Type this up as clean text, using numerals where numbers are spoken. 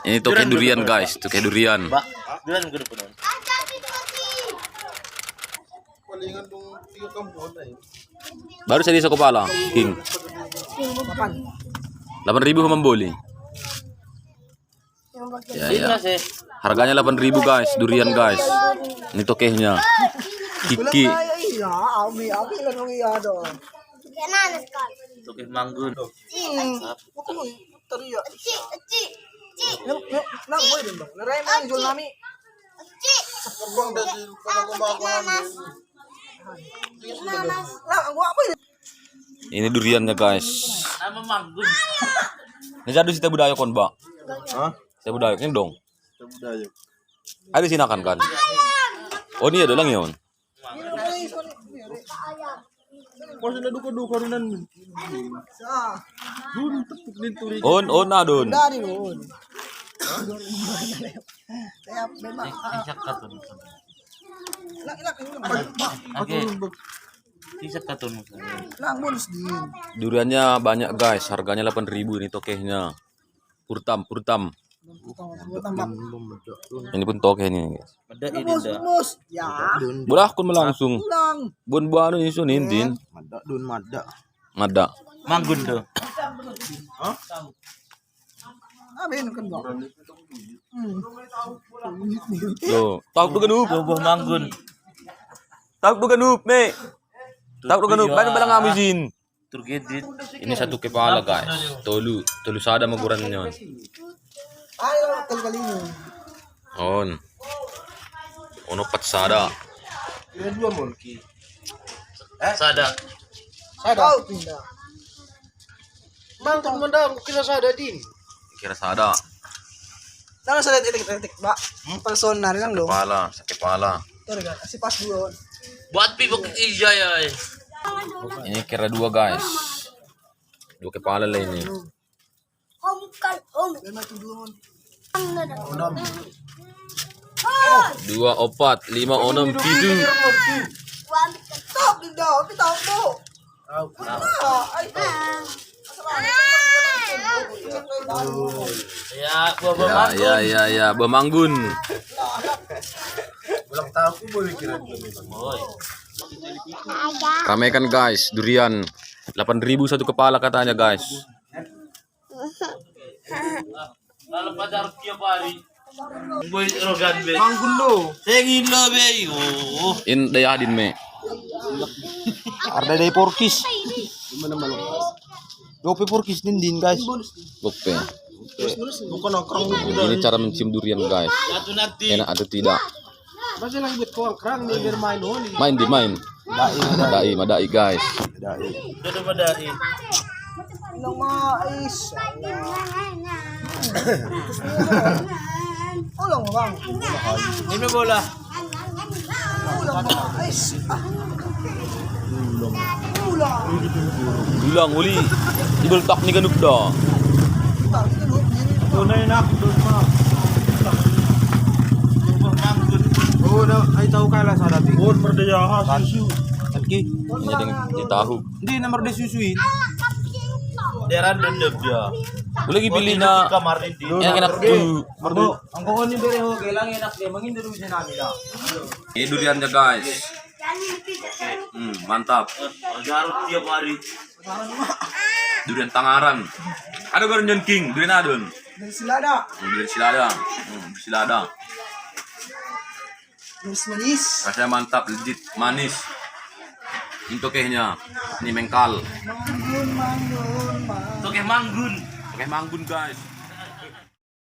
Ini toke durian guys, toke durian. Mbak, durian gede pun. Palingan dong 3 kampung na Baru saya di Sokopala, King. 8.000 memboli. Ya, ya. Harganya 8.000 guys, durian guys. Ini tokehnya. Kiki. Tokeh manggun. Ini duriannya guys. Nama manggun. Ngejadu sita budaya kon, Mbak. Hah? Sita budaya ini dong. Budaya. Ada sinakan kan? Oh, ini ada lang yun. Kung sila duka-duka rin nan. Dun, tepuk din tuloy. On na dun. Isak katun. Isak katun. Duriannya banyak guys, harganya 8.000 ini tokehnya. Purtam. Ini pun tokehnya guys. Mada ini dah. Boleh aku melangsung. Bun buanu isu nintin. Mada. Manggun tuh. Tuh, tahu tuh ganup. Buah manggun. Tahu tuh ganup, me. Tahu tuh ganup, kan balang amisin. Turgedit. Ini satu kepala guys. Tolu sada magurannya. On. Ono patsada. Sada. Mantap mandang, kira sada din. Kira sada. Tangan sa titik-titik, Mbak. Personal lang dong. Sa kepala. Ito rin, si pas doon. Buat pibok iya ya. Ini kira 2 guys. 2 kepala lah ini. Dua, 4, 5, 6, 7. Stop din daw, bitaw mo. Ya, buah Ya, Bamanggun. Walang tao ko boleh kira. Ramaikan guys, durian 8.000 satu kepala katanya guys. Kalau pada tiap hari. Boy rogan be. Manggun lo. Sengin lo be. In dayadin me. Arda day porkis. Gimana malu? Dope porkis din guys. Gope. Bukan nongkrong udah. Ini cara mencium durian guys. Satu nanti. Enak atau tidak? Masih lang bit ko krang ni bermain holi. Main. Madai guys. Dodo madai. Nang mais. Ulang mo bang? Ini bola. Ulang mais. Bilang uli. Dibeltak ni ganup dah. Tunay na ako doon ma. Buah manggun. Oh, ay tahu kala sa dati. Oh, merdaya susu. Ini dengan tahu. Hindi na merde susuin. Deran dendep dia. Boleh lagi beli na Kamar ini. yang enak tuh. Mardo, ang kokon ni bere ho gelang enak dia mangin dulu sa namin da. Ini duriannya guys. Mantap. Garut tiap hari. Durian Tangaran. Ada durian King, durian adon. Dari silada. Durian Silada. Silada. Manis. Rasanya mantap, legit, manis. Ini tokehnya. Ini mengkal. Tokeh manggun. Tokeh manggun guys.